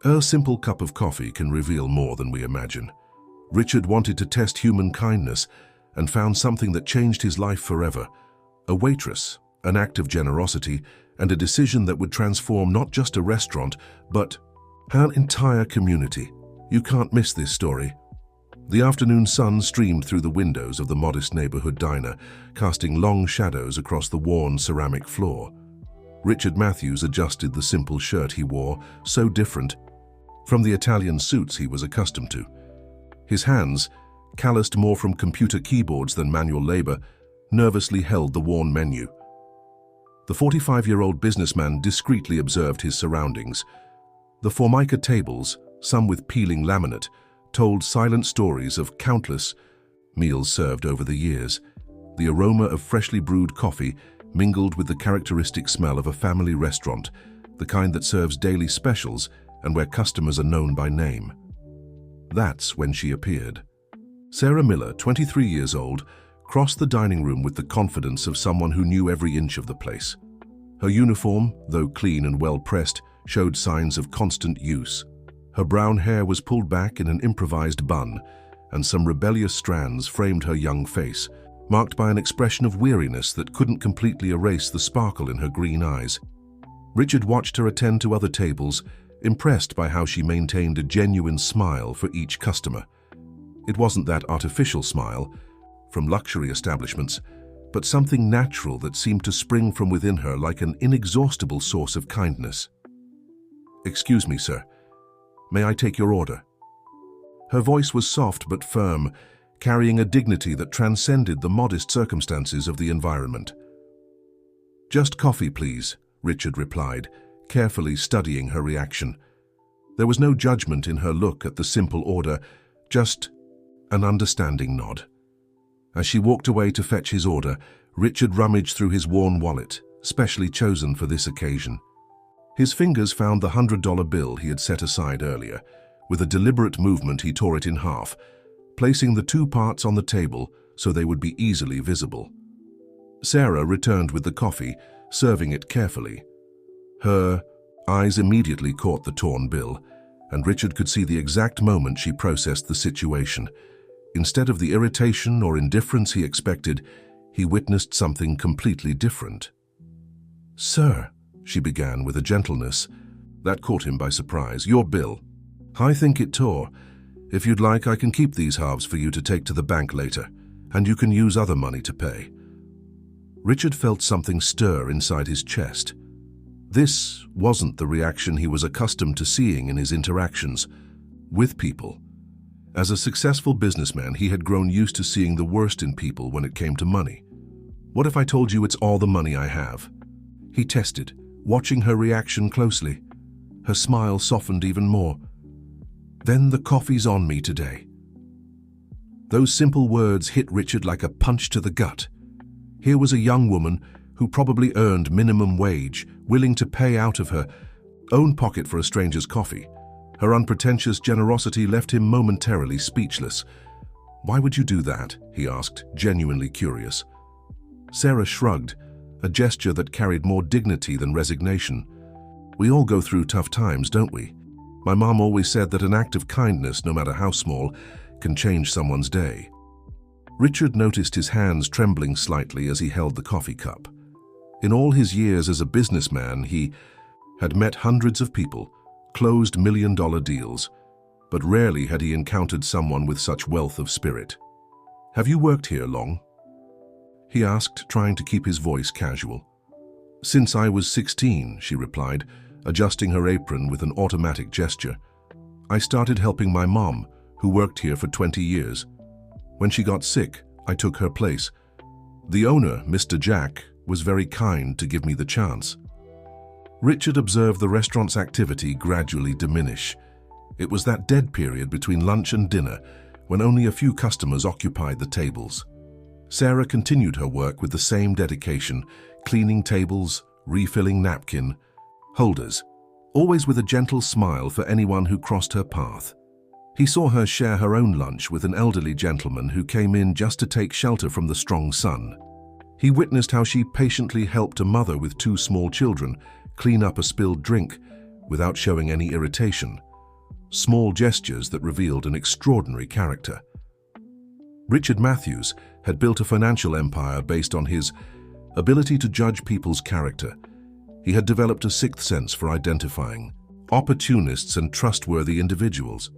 A simple cup of coffee can reveal more than we imagine. Richard wanted to test human kindness and found something that changed his life forever. A waitress, an act of generosity, and a decision that would transform not just a restaurant, but an entire community. You can't miss this story. The afternoon sun streamed through the windows of the modest neighborhood diner, casting long shadows across the worn ceramic floor. Richard Matthews adjusted the simple shirt he wore, so different from the Italian suits he was accustomed to. His hands, calloused more from computer keyboards than manual labor, nervously held the worn menu. The 45-year-old businessman discreetly observed his surroundings. The Formica tables, some with peeling laminate, told silent stories of countless meals served over the years. The aroma of freshly brewed coffee mingled with the characteristic smell of a family restaurant, the kind that serves daily specials and where customers are known by name. That's when she appeared. Sarah Miller, 23 years old, crossed the dining room with the confidence of someone who knew every inch of the place. Her uniform, though clean and well-pressed, showed signs of constant use. Her brown hair was pulled back in an improvised bun, and some rebellious strands framed her young face, marked by an expression of weariness that couldn't completely erase the sparkle in her green eyes. Richard watched her attend to other tables, impressed by how she maintained a genuine smile for each customer. It wasn't that artificial smile from luxury establishments, but something natural that seemed to spring from within her like an inexhaustible source of kindness. "Excuse me, sir. May I take your order?" Her voice was soft but firm, carrying a dignity that transcended the modest circumstances of the environment. "Just coffee, please," Richard replied, carefully studying her reaction. There was no judgment in her look at the simple order, just an understanding nod. As she walked away to fetch his order, Richard rummaged through his worn wallet, specially chosen for this occasion. His fingers found the $100 bill he had set aside earlier. With a deliberate movement, he tore it in half, placing the two parts on the table so they would be easily visible. Sarah returned with the coffee, serving it carefully. Her eyes immediately caught the torn bill, and Richard could see the exact moment she processed the situation. Instead of the irritation or indifference he expected, he witnessed something completely different. "Sir," she began with a gentleness that caught him by surprise. "Your bill. I think it tore. If you'd like, I can keep these halves for you to take to the bank later, and you can use other money to pay." Richard felt something stir inside his chest. This wasn't the reaction he was accustomed to seeing in his interactions with people. As a successful businessman, he had grown used to seeing the worst in people when it came to money. "What if I told you it's all the money I have?" He tested, watching her reaction closely. Her smile softened even more. "Then the coffee's on me today." Those simple words hit Richard like a punch to the gut. Here was a young woman who probably earned minimum wage, willing to pay out of her own pocket for a stranger's coffee. Her unpretentious generosity left him momentarily speechless. "Why would you do that?" he asked, genuinely curious. Sarah shrugged, a gesture that carried more dignity than resignation. "We all go through tough times, don't we? My mom always said that an act of kindness, no matter how small, can change someone's day." Richard noticed his hands trembling slightly as he held the coffee cup. In all his years as a businessman, he had met hundreds of people, closed million-dollar deals, but rarely had he encountered someone with such wealth of spirit. "Have you worked here long?" he asked, trying to keep his voice casual. "Since I was 16, she replied, adjusting her apron with an automatic gesture. "I started helping my mom, who worked here for 20 years. When she got sick, I took her place. The owner, Mr. Jack, was very kind to give me the chance." Richard observed the restaurant's activity gradually diminish. It was that dead period between lunch and dinner when only a few customers occupied the tables. Sarah continued her work with the same dedication, cleaning tables, refilling napkin holders, always with a gentle smile for anyone who crossed her path. He saw her share her own lunch with an elderly gentleman who came in just to take shelter from the strong sun. He witnessed how she patiently helped a mother with 2 small children clean up a spilled drink without showing any irritation. small gestures that revealed an extraordinary character. Richard Matthews had built a financial empire based on his ability to judge people's character. He had developed a sixth sense for identifying opportunists and trustworthy individuals.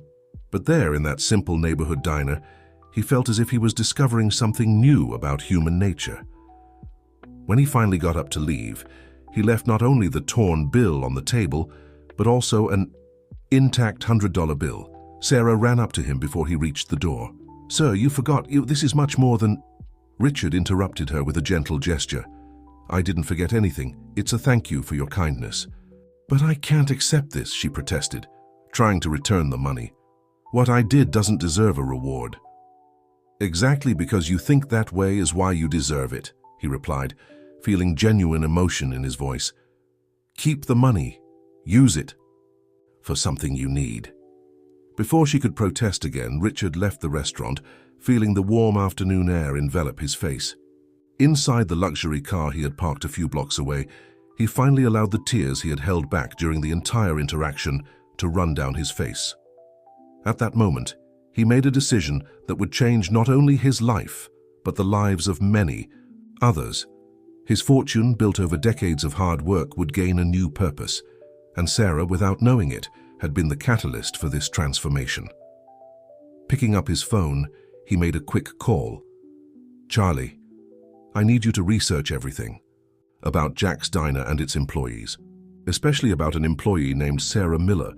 But there, in that simple neighborhood diner, he felt as if he was discovering something new about human nature. When he finally got up to leave, he left not only the torn bill on the table, but also an intact $100 bill. Sarah ran up to him before he reached the door. "Sir, you forgot. This is much more than—" Richard interrupted her with a gentle gesture. "I didn't forget anything. It's a thank you for your kindness." "But I can't accept this," she protested, trying to return the money. "What I did doesn't deserve a reward." "Exactly because you think that way is why you deserve it," he replied, feeling genuine emotion in his voice. "Keep the money. Use it for something you need." Before she could protest again, Richard left the restaurant, feeling the warm afternoon air envelop his face. Inside the luxury car he had parked a few blocks away, he finally allowed the tears he had held back during the entire interaction to run down his face. At that moment, he made a decision that would change not only his life, but the lives of many others. His fortune, built over decades of hard work, would gain a new purpose, and Sarah, without knowing it, had been the catalyst for this transformation. Picking up his phone, he made a quick call. "Charlie, I need you to research everything about Jack's Diner and its employees, especially about an employee named Sarah Miller,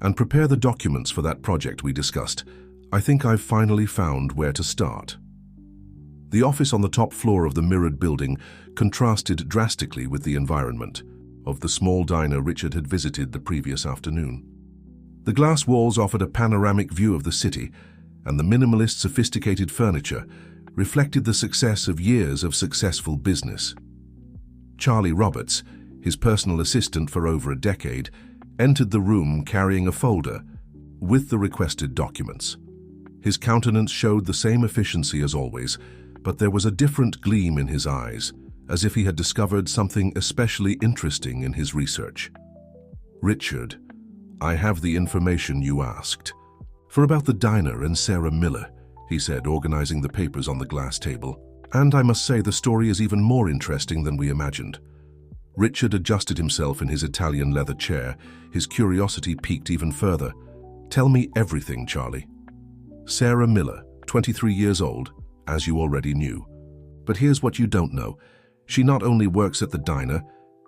and prepare the documents for that project we discussed. I think I've finally found where to start." The office on the top floor of the mirrored building contrasted drastically with the environment of the small diner Richard had visited the previous afternoon. The glass walls offered a panoramic view of the city, and the minimalist, sophisticated furniture reflected the success of years of successful business. Charlie Roberts, his personal assistant for over a decade, entered the room carrying a folder with the requested documents. His countenance showed the same efficiency as always, but there was a different gleam in his eyes, as if he had discovered something especially interesting in his research. "Richard, I have the information you asked. For about the diner and Sarah Miller," he said, organizing the papers on the glass table. "And I must say the story is even more interesting than we imagined." Richard adjusted himself in his Italian leather chair, his curiosity piqued even further. "Tell me everything, Charlie." "Sarah Miller, 23 years old, as you already knew. But here's what you don't know. She not only works at the diner,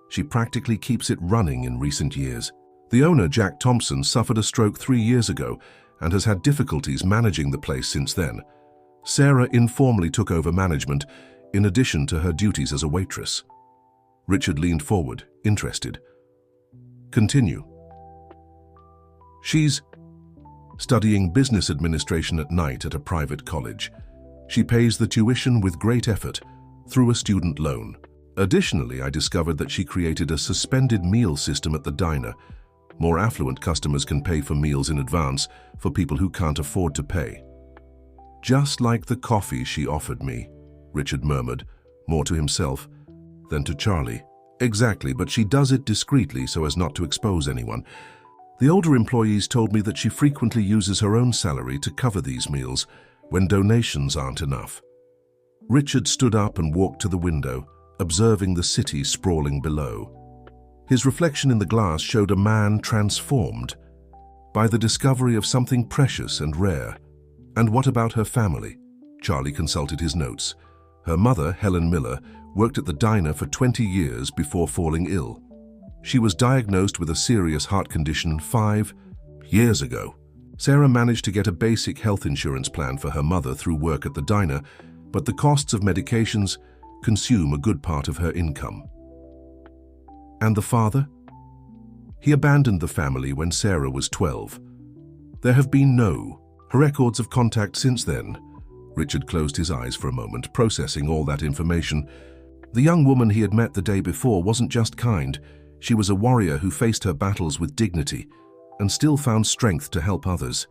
she practically keeps it running in recent years. The owner, Jack Thompson, suffered a stroke 3 years ago and has had difficulties managing the place since then. Sarah informally took over management, in addition to her duties as a waitress." Richard leaned forward, interested. "Continue." "She's studying business administration at night at a private college. She pays the tuition with great effort through a student loan. Additionally, I discovered that she created a suspended meal system at the diner. More affluent customers can pay for meals in advance for people who can't afford to pay." "Just like the coffee she offered me," Richard murmured, more to himself than to Charlie. "Exactly, but she does it discreetly so as not to expose anyone. The older employees told me that she frequently uses her own salary to cover these meals when donations aren't enough." Richard stood up and walked to the window, observing the city sprawling below. His reflection in the glass showed a man transformed by the discovery of something precious and rare. "And what about her family?" Charlie consulted his notes. Her mother, Helen Miller, worked at the diner for 20 years before falling ill. She was diagnosed with a serious heart condition 5 years ago. Sarah managed to get a basic health insurance plan for her mother through work at the diner, but the costs of medications consume a good part of her income. "And the father?" "He abandoned the family when Sarah was 12. There have been no records of contact since then." Richard closed his eyes for a moment, processing all that information. The young woman he had met the day before wasn't just kind. She was a warrior who faced her battles with dignity and still found strength to help others.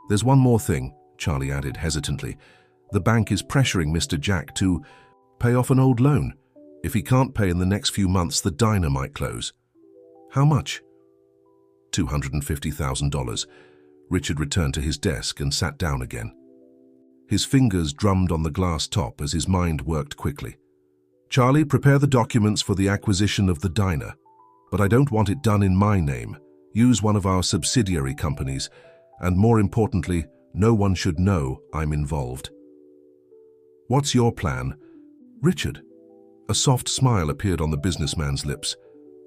"There's one more thing," Charlie added hesitantly. "The bank is pressuring Mr. Jack to pay off an old loan. If he can't pay in the next few months, the diner might close." "How much?" $250,000. Richard returned to his desk and sat down again. His fingers drummed on the glass top as his mind worked quickly. Charlie, prepare the documents for the acquisition of the diner. But I don't want it done in my name. Use one of our subsidiary companies. And more importantly, no one should know I'm involved. What's your plan? Richard. A soft smile appeared on the businessman's lips.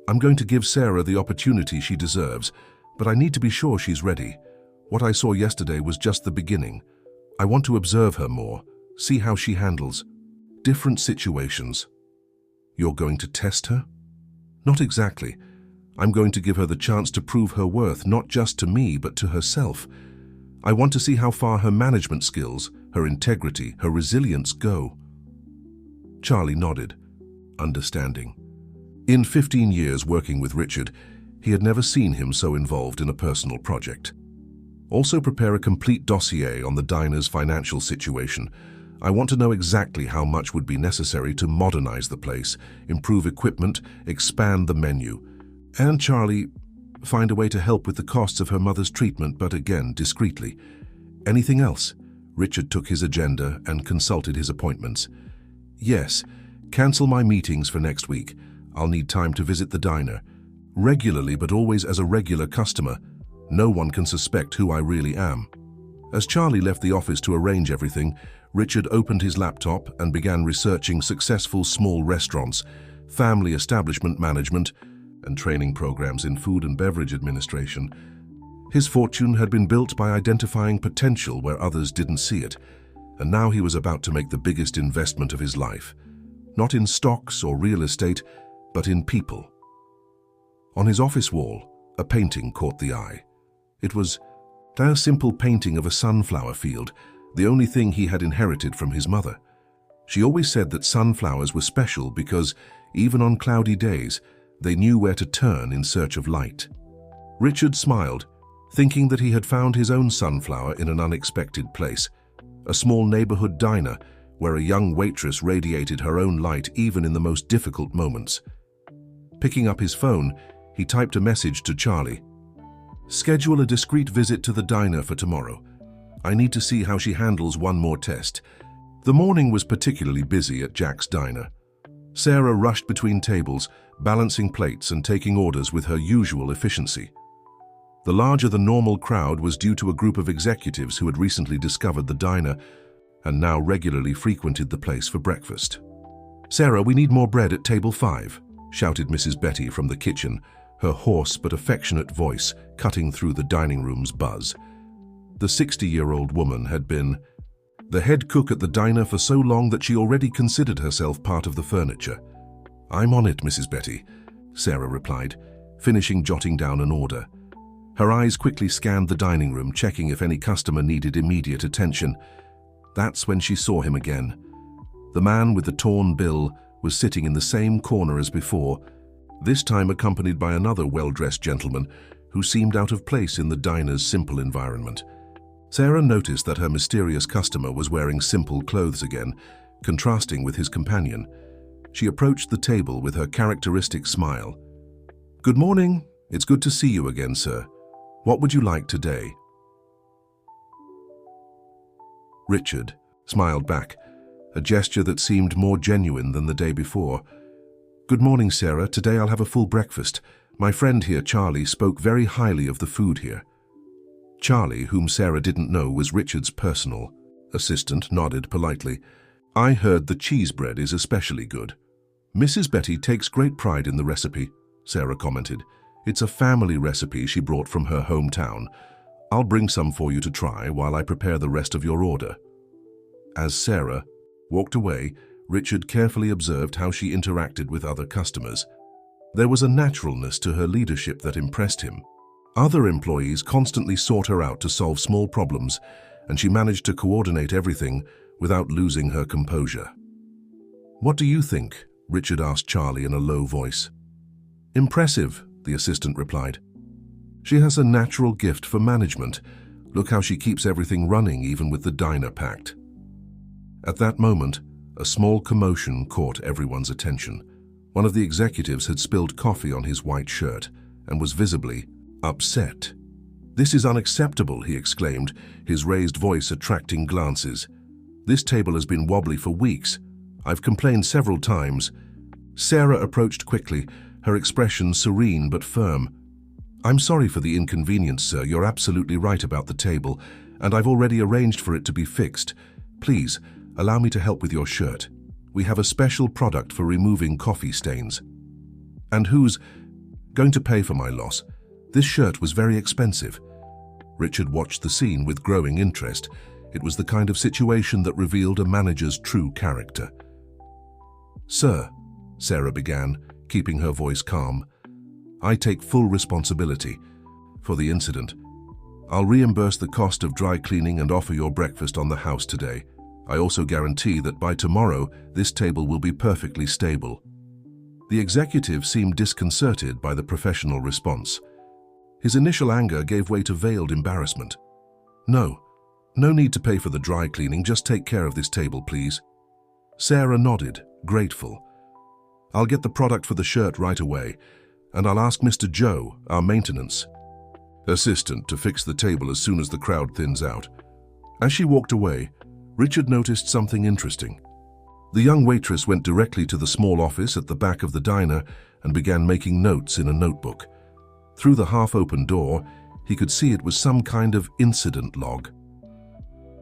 I'm going to give Sarah the opportunity she deserves, but I need to be sure she's ready. What I saw yesterday was just the beginning. I want to observe her more, see how she handles different situations. You're going to test her? Not exactly. I'm going to give her the chance to prove her worth not just to me but to herself. I want to see how far her management skills, her integrity, her resilience go. Charlie nodded, understanding. In 15 years working with Richard, he had never seen him so involved in a personal project. Also prepare a complete dossier on the diner's financial situation. I want to know exactly how much would be necessary to modernize the place, improve equipment, expand the menu. And Charlie, find a way to help with the costs of her mother's treatment, but again, discreetly. Anything else? Richard took his agenda and consulted his appointments. Yes, cancel my meetings for next week. I'll need time to visit the diner. Regularly, but always as a regular customer. No one can suspect who I really am. As Charlie left the office to arrange everything, Richard opened his laptop and began researching successful small restaurants, family establishment management, and training programs in food and beverage administration. His fortune had been built by identifying potential where others didn't see it, and now he was about to make the biggest investment of his life. Not in stocks or real estate, but in people. On his office wall, a painting caught the eye. It was a simple painting of a sunflower field, the only thing he had inherited from his mother. She always said that sunflowers were special because, even on cloudy days, they knew where to turn in search of light. Richard smiled, thinking that he had found his own sunflower in an unexpected place, a small neighborhood diner where a young waitress radiated her own light even in the most difficult moments. Picking up his phone, he typed a message to Charlie. Schedule a discreet visit to the diner for tomorrow. I need to see how she handles one more test. The morning was particularly busy at Jack's diner. Sarah rushed between tables, balancing plates and taking orders with her usual efficiency. The larger-than-normal crowd was due to a group of executives who had recently discovered the diner and now regularly frequented the place for breakfast. "Sarah, we need more bread at table 5, shouted Mrs. Betty from the kitchen, her hoarse but affectionate voice cutting through the dining room's buzz. The 60-year-old woman had been the head cook at the diner for so long that she already considered herself part of the furniture. "I'm on it, Mrs. Betty," Sarah replied, finishing jotting down an order. Her eyes quickly scanned the dining room, checking if any customer needed immediate attention. That's when she saw him again. The man with the torn bill was sitting in the same corner as before, this time accompanied by another well-dressed gentleman who seemed out of place in the diner's simple environment. Sarah noticed that her mysterious customer was wearing simple clothes again, contrasting with his companion. She approached the table with her characteristic smile. "Good morning. It's good to see you again, sir. What would you like today?" Richard smiled back, a gesture that seemed more genuine than the day before. "Good morning, Sarah. Today I'll have a full breakfast. My friend here, Charlie, spoke very highly of the food here." Charlie, whom Sarah didn't know was Richard's personal assistant, nodded politely. "I heard the cheese bread is especially good." "Mrs. Betty takes great pride in the recipe," Sarah commented. "It's a family recipe she brought from her hometown. I'll bring some for you to try while I prepare the rest of your order." As Sarah walked away, Richard carefully observed how she interacted with other customers. There was a naturalness to her leadership that impressed him. Other employees constantly sought her out to solve small problems, and she managed to coordinate everything without losing her composure. "What do you think?" Richard asked Charlie in a low voice. "Impressive," the assistant replied. "She has a natural gift for management. Look how she keeps everything running even with the diner packed." At that moment, a small commotion caught everyone's attention. One of the executives had spilled coffee on his white shirt and was visibly upset. "This is unacceptable," he exclaimed, his raised voice attracting glances. "This table has been wobbly for weeks. I've complained several times." Sarah approached quickly, her expression serene but firm. "I'm sorry for the inconvenience, sir. You're absolutely right about the table, and I've already arranged for it to be fixed. Please, allow me to help with your shirt. We have a special product for removing coffee stains." "And who's going to pay for my loss? This shirt was very expensive." Richard watched the scene with growing interest. It was the kind of situation that revealed a manager's true character. "Sir," Sarah began, keeping her voice calm, "I take full responsibility for the incident. I'll reimburse the cost of dry cleaning and offer your breakfast on the house today. I also guarantee that by tomorrow, this table will be perfectly stable." The executive seemed disconcerted by the professional response. His initial anger gave way to veiled embarrassment. No need to pay for the dry cleaning, just take care of this table, please." Sarah nodded, grateful. "I'll get the product for the shirt right away, and I'll ask Mr. Joe, our maintenance assistant, to fix the table as soon as the crowd thins out." As she walked away, Richard noticed something interesting. The young waitress went directly to the small office at the back of the diner and began making notes in a notebook. Through the half-open door, he could see it was some kind of incident log.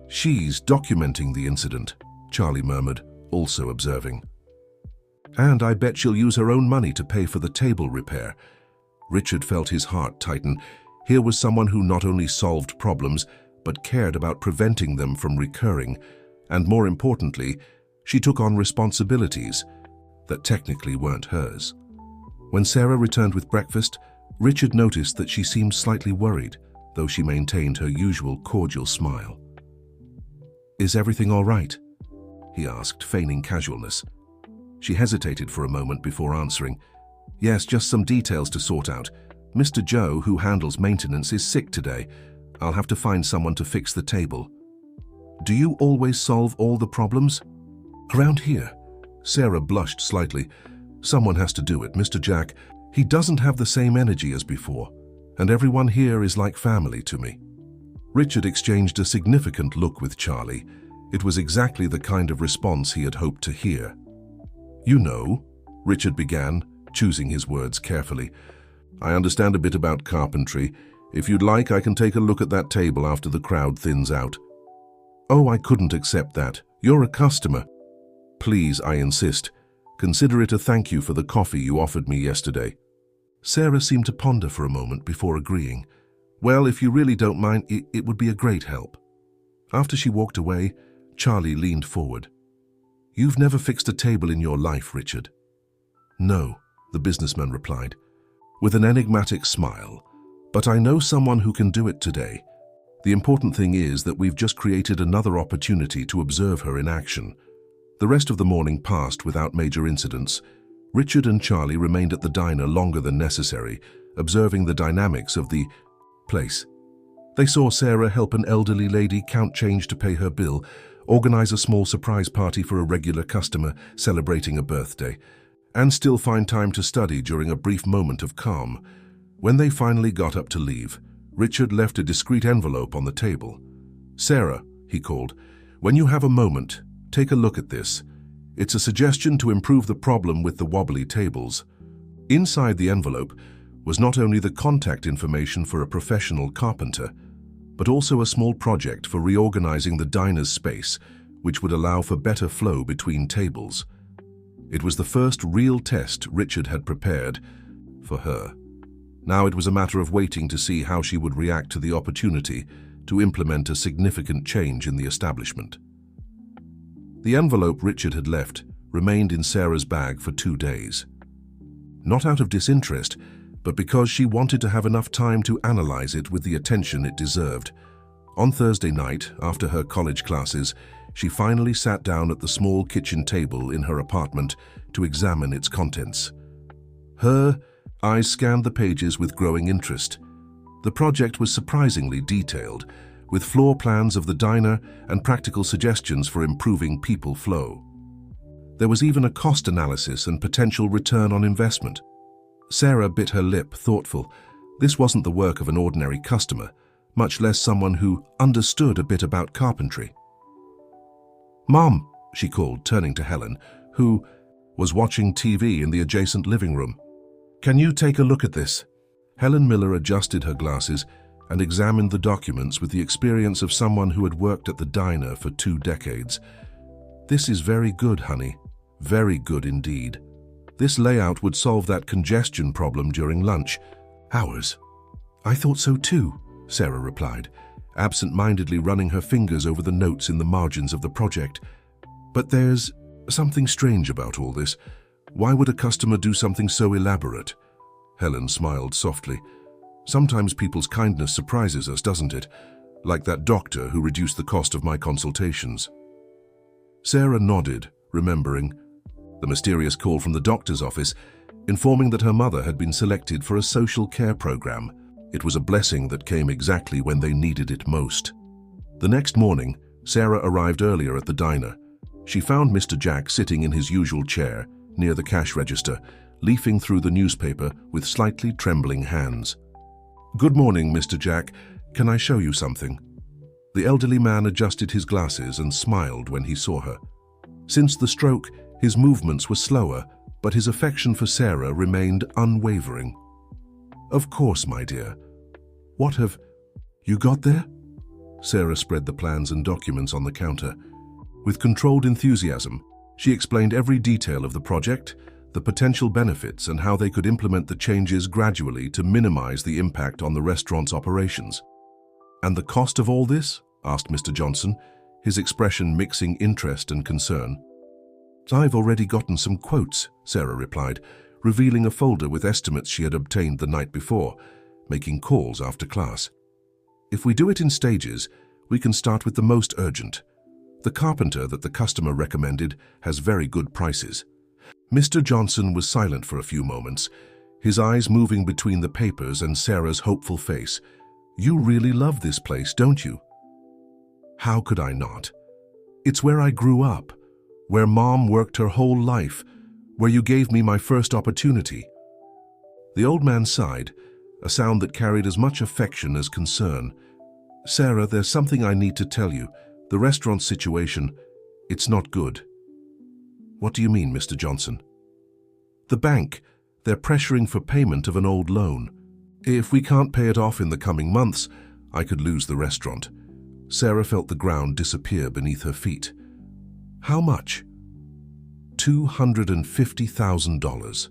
"She's documenting the incident," Charlie murmured, also observing. "And I bet she'll use her own money to pay for the table repair." Richard felt his heart tighten. Here was someone who not only solved problems, but cared about preventing them from recurring. And more importantly, she took on responsibilities that technically weren't hers. When Sarah returned with breakfast, Richard noticed that she seemed slightly worried, though she maintained her usual cordial smile. "Is everything all right?" he asked, feigning casualness. She hesitated for a moment before answering. "Yes, just some details to sort out. Mr. Joe, who handles maintenance, is sick today. I'll have to find someone to fix the table." "Do you always solve all the problems?" "Around here?" Sarah blushed slightly. "Someone has to do it, Mr. Jack. He doesn't have the same energy as before, and everyone here is like family to me." Richard exchanged a significant look with Charlie. It was exactly the kind of response he had hoped to hear. "You know," Richard began, choosing his words carefully, "I understand a bit about carpentry. If you'd like, I can take a look at that table after the crowd thins out." "Oh, I couldn't accept that. You're a customer." "Please, I insist. Consider it a thank you for the coffee you offered me yesterday." Sarah seemed to ponder for a moment before agreeing. "Well, if you really don't mind, it would be a great help." After she walked away, Charlie leaned forward. "You've never fixed a table in your life, Richard." "No," the businessman replied, with an enigmatic smile, "but I know someone who can do it today. The important thing is that we've just created another opportunity to observe her in action." The rest of the morning passed without major incidents. Richard and Charlie remained at the diner longer than necessary, observing the dynamics of the place. They saw Sarah help an elderly lady count change to pay her bill, organize a small surprise party for a regular customer celebrating a birthday, and still find time to study during a brief moment of calm. When they finally got up to leave, Richard left a discreet envelope on the table. "Sarah," he called, "when you have a moment, take a look at this. It's a suggestion to improve the problem with the wobbly tables." Inside the envelope was not only the contact information for a professional carpenter, but also a small project for reorganizing the diner's space, which would allow for better flow between tables. It was the first real test Richard had prepared for her. Now it was a matter of waiting to see how she would react to the opportunity to implement a significant change in the establishment. The envelope Richard had left remained in Sarah's bag for 2 days. Not out of disinterest, but because she wanted to have enough time to analyze it with the attention it deserved. On Thursday night, after her college classes, she finally sat down at the small kitchen table in her apartment to examine its contents. Her eyes scanned the pages with growing interest. The project was surprisingly detailed, with floor plans of the diner and practical suggestions for improving people flow. There was even a cost analysis and potential return on investment. Sarah bit her lip, thoughtful. This wasn't the work of an ordinary customer, much less someone who understood a bit about carpentry. "Mom," she called, turning to Helen, who was watching TV in the adjacent living room. "Can you take a look at this?" Helen Miller adjusted her glasses and examined the documents with the experience of someone who had worked at the diner for 2 decades. "This is very good, honey. Very good indeed. This layout would solve that congestion problem during lunch hours." "I thought so too," Sarah replied, absent-mindedly running her fingers over the notes in the margins of the project. "But there's something strange about all this. Why would a customer do something so elaborate?" Helen smiled softly. "Sometimes people's kindness surprises us, doesn't it? Like that doctor who reduced the cost of my consultations." Sarah nodded, remembering the mysterious call from the doctor's office, informing that her mother had been selected for a social care program. It was a blessing that came exactly when they needed it most. The next morning, Sarah arrived earlier at the diner. She found Mr. Jack sitting in his usual chair, near the cash register, leafing through the newspaper with slightly trembling hands. "Good morning, Mr. Jack. Can I show you something?" The elderly man adjusted his glasses and smiled when he saw her. Since the stroke, his movements were slower, but his affection for Sarah remained unwavering. "Of course, my dear. What have you got there?" Sarah spread the plans and documents on the counter. With controlled enthusiasm, she explained every detail of the project, the potential benefits, and how they could implement the changes gradually to minimize the impact on the restaurant's operations. "And the cost of all this?" asked Mr. Johnson, his expression mixing interest and concern. "I've already gotten some quotes," Sarah replied, revealing a folder with estimates she had obtained the night before, making calls after class. "If we do it in stages, we can start with the most urgent. The carpenter that the customer recommended has very good prices." Mr. Johnson was silent for a few moments, his eyes moving between the papers and Sarah's hopeful face. "You really love this place, don't you?" "How could I not? It's where I grew up, where Mom worked her whole life, where you gave me my first opportunity." The old man sighed, a sound that carried as much affection as concern. "Sarah, there's something I need to tell you. The restaurant situation, it's not good." "What do you mean, Mr. Johnson?" "The bank, they're pressuring for payment of an old loan. If we can't pay it off in the coming months, I could lose the restaurant." Sarah felt the ground disappear beneath her feet. "How much?" $250,000.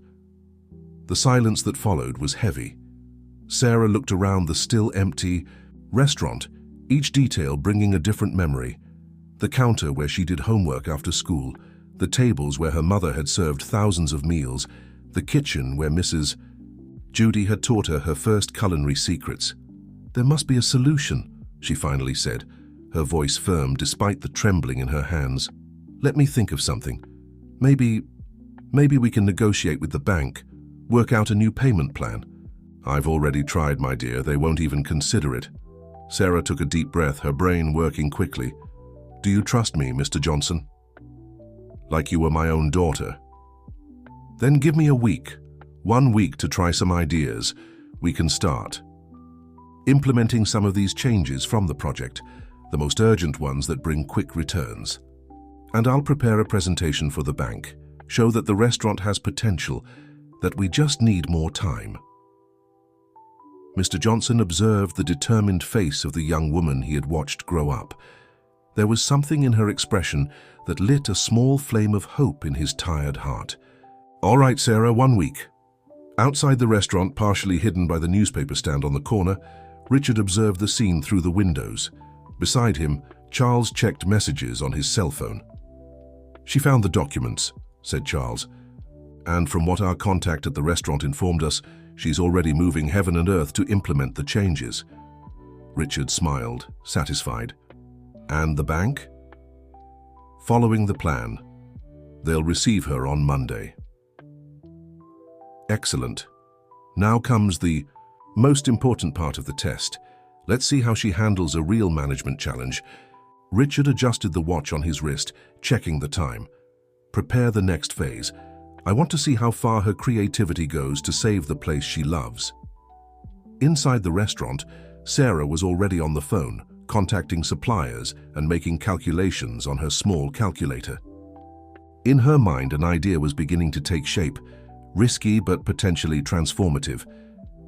The silence that followed was heavy. Sarah looked around the still empty restaurant, each detail bringing a different memory. The counter where she did homework after school, the tables where her mother had served thousands of meals, the kitchen where Mrs. Judy had taught her first culinary secrets. "There must be a solution," she finally said, her voice firm despite the trembling in her hands. "Let me think of something. Maybe we can negotiate with the bank, work out a new payment plan." "I've already tried, my dear. They won't even consider it." Sarah took a deep breath, her brain working quickly. "Do you trust me, Mr. Johnson?" "Like you were my own daughter." "Then give me a week. 1 week to try some ideas. We can start implementing some of these changes from the project, the most urgent ones that bring quick returns. And I'll prepare a presentation for the bank, show that the restaurant has potential, that we just need more time." Mr. Johnson observed the determined face of the young woman he had watched grow up. There was something in her expression that lit a small flame of hope in his tired heart. "All right, Sarah, 1 week." Outside the restaurant, partially hidden by the newspaper stand on the corner, Richard observed the scene through the windows. Beside him, Charles checked messages on his cell phone. "She found the documents," said Charles. "And from what our contact at the restaurant informed us, she's already moving heaven and earth to implement the changes." Richard smiled, satisfied. "And the bank?" "Following the plan. They'll receive her on Monday." "Excellent. Now comes the most important part of the test. Let's see how she handles a real management challenge." Richard adjusted the watch on his wrist, checking the time. "Prepare the next phase. I want to see how far her creativity goes to save the place she loves." Inside the restaurant, Sarah was already on the phone, contacting suppliers and making calculations on her small calculator. In her mind, an idea was beginning to take shape, risky but potentially transformative.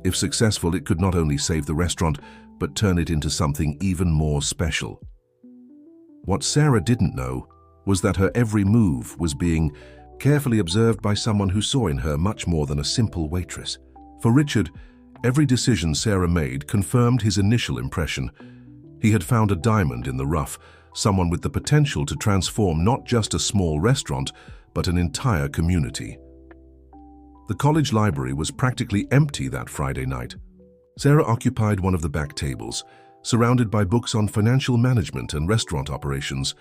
If successful, it could not only save the restaurant, but turn it into something even more special. What Sarah didn't know was that her every move was being carefully observed by someone who saw in her much more than a simple waitress. For Richard, every decision Sarah made confirmed his initial impression. He had found a diamond in the rough, someone with the potential to transform not just a small restaurant, but an entire community. The college library was practically empty that Friday night. Sarah occupied one of the back tables, surrounded by books on financial management and restaurant operations.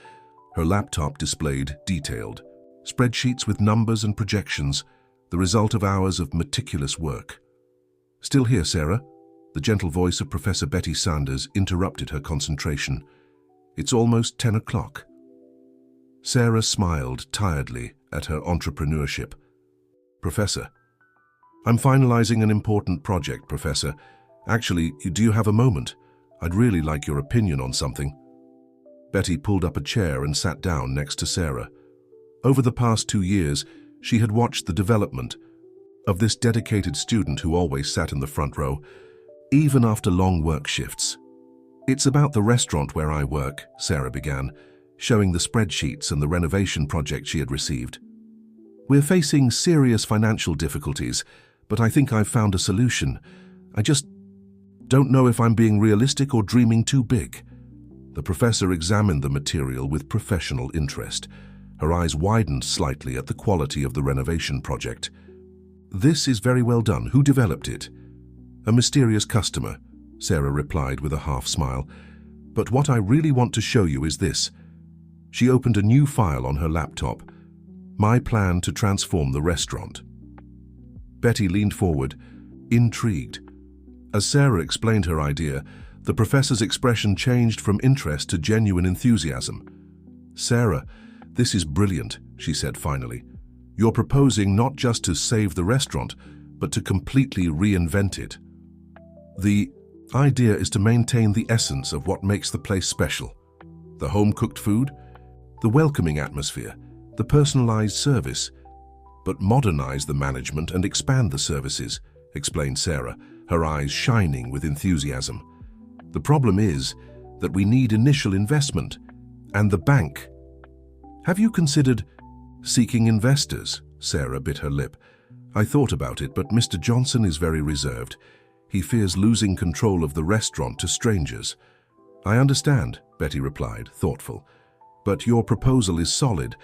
Her laptop displayed detailed spreadsheets with numbers and projections, the result of hours of meticulous work. "Still here, Sarah?" The gentle voice of Professor Betty Sanders interrupted her concentration. "It's almost 10 o'clock. Sarah smiled tiredly at her entrepreneurship. "Professor, I'm finalizing an important project, Professor. Actually, do you have a moment? I'd really like your opinion on something." Betty pulled up a chair and sat down next to Sarah. Over the past 2 years, she had watched the development of this dedicated student who always sat in the front row, even after long work shifts. "It's about the restaurant where I work," Sarah began, showing the spreadsheets and the renovation project she had received. "We're facing serious financial difficulties, but I think I've found a solution. I just don't know if I'm being realistic or dreaming too big." The professor examined the material with professional interest. Her eyes widened slightly at the quality of the renovation project. "This is very well done. Who developed it?" "A mysterious customer," Sarah replied with a half smile. "But what I really want to show you is this." She opened a new file on her laptop. "My plan to transform the restaurant." Betty leaned forward, intrigued. As Sarah explained her idea, the professor's expression changed from interest to genuine enthusiasm. "Sarah, this is brilliant," she said finally. "You're proposing not just to save the restaurant, but to completely reinvent it. The idea is to maintain the essence of what makes the place special. The home-cooked food, the welcoming atmosphere, the personalized service, but modernize the management and expand the services," explained Sarah, her eyes shining with enthusiasm. "The problem is that we need initial investment, and the bank." "Have you considered seeking investors?" Sarah bit her lip. "I thought about it, but Mr. Johnson is very reserved. He fears losing control of the restaurant to strangers." "I understand," Betty replied, thoughtful. "But your proposal is solid.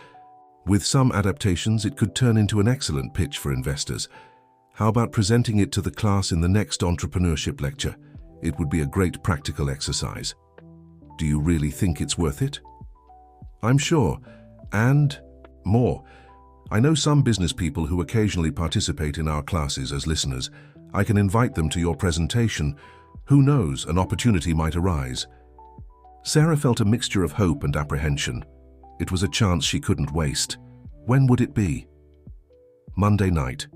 With some adaptations, it could turn into an excellent pitch for investors. How about presenting it to the class in the next entrepreneurship lecture? It would be a great practical exercise." "Do you really think it's worth it?" "I'm sure. And more. I know some business people who occasionally participate in our classes as listeners. I can invite them to your presentation. Who knows, an opportunity might arise." Sarah felt a mixture of hope and apprehension. It was a chance she couldn't waste. When would it be? "Monday night.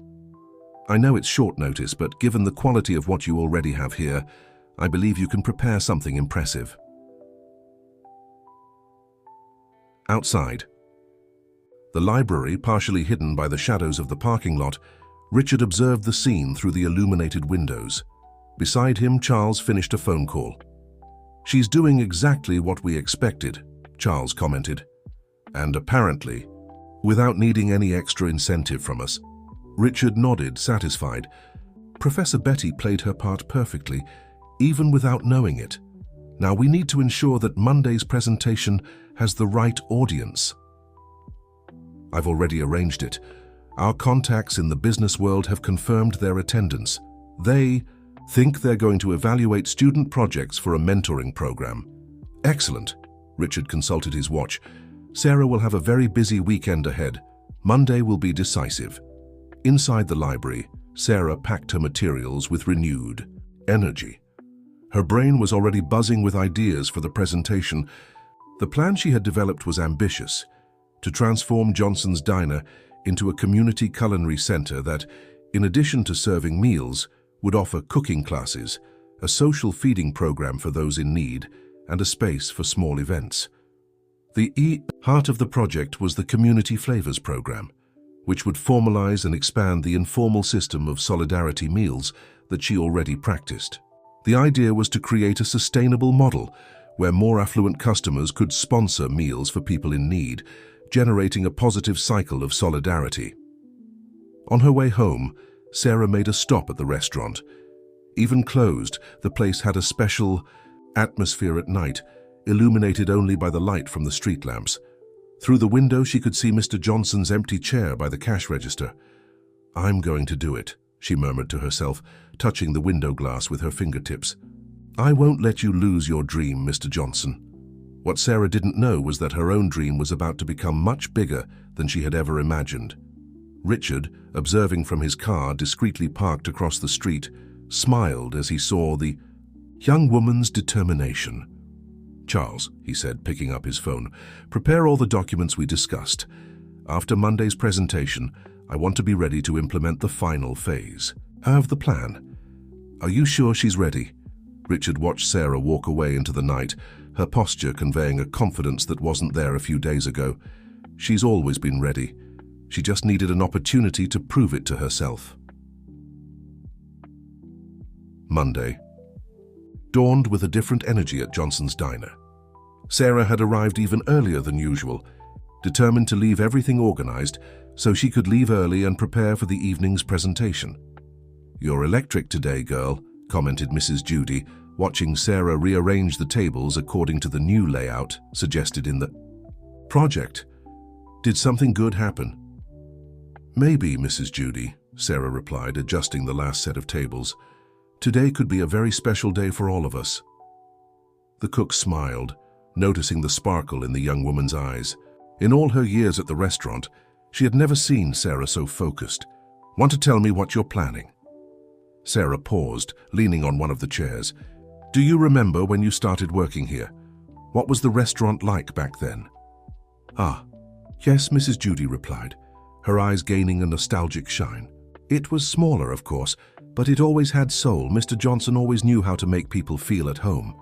I know it's short notice, but given the quality of what you already have here, I believe you can prepare something impressive." Outside. The library, partially hidden by the shadows of the parking lot, Richard observed the scene through the illuminated windows. Beside him, Charles finished a phone call. "She's doing exactly what we expected," Charles commented. "And apparently, without needing any extra incentive from us." Richard nodded, satisfied. Professor Betty played her part perfectly, even without knowing it. Now we need to ensure that Monday's presentation has the right audience. "I've already arranged it. Our contacts in the business world have confirmed their attendance. They think they're going to evaluate student projects for a mentoring program." "Excellent." Richard consulted his watch. "Sarah will have a very busy weekend ahead. Monday will be decisive." Inside the library, Sarah packed her materials with renewed energy. Her brain was already buzzing with ideas for the presentation. The plan she had developed was ambitious: to transform Johnson's Diner into a community culinary center that, in addition to serving meals, would offer cooking classes, a social feeding program for those in need, and a space for small events. The heart of the project was the Community Flavors program, which would formalize and expand the informal system of solidarity meals that she already practiced. The idea was to create a sustainable model where more affluent customers could sponsor meals for people in need, generating a positive cycle of solidarity. On her way home, Sarah made a stop at the restaurant. Even closed, the place had a special atmosphere at night, illuminated only by the light from the street lamps. Through the window, she could see Mr. Johnson's empty chair by the cash register. "I'm going to do it," she murmured to herself, touching the window glass with her fingertips. "I won't let you lose your dream, Mr. Johnson." What Sarah didn't know was that her own dream was about to become much bigger than she had ever imagined. Richard, observing from his car discreetly parked across the street, smiled as he saw the young woman's determination. "Charles," he said, picking up his phone, "prepare all the documents we discussed. After Monday's presentation, I want to be ready to implement the final phase. I have the plan." "Are you sure she's ready?" Richard watched Sarah walk away into the night, her posture conveying a confidence that wasn't there a few days ago. She's always been ready. She just needed an opportunity to prove it to herself. Monday dawned with a different energy at Johnson's Diner. Sarah had arrived even earlier than usual, determined to leave everything organized so she could leave early and prepare for the evening's presentation. "You're electric today, girl," commented Mrs. Judy, watching Sarah rearrange the tables according to the new layout suggested in the project. "Did something good happen?" "Maybe, Mrs. Judy," Sarah replied, adjusting the last set of tables. "Today could be a very special day for all of us." The cook smiled, noticing the sparkle in the young woman's eyes. In all her years at the restaurant, she had never seen Sarah so focused. "Want to tell me what you're planning?" Sarah paused, leaning on one of the chairs. "Do you remember when you started working here? What was the restaurant like back then?" "Ah, yes," Mrs. Judy replied, her eyes gaining a nostalgic shine. "It was smaller, of course, but it always had soul. Mr. Johnson always knew how to make people feel at home."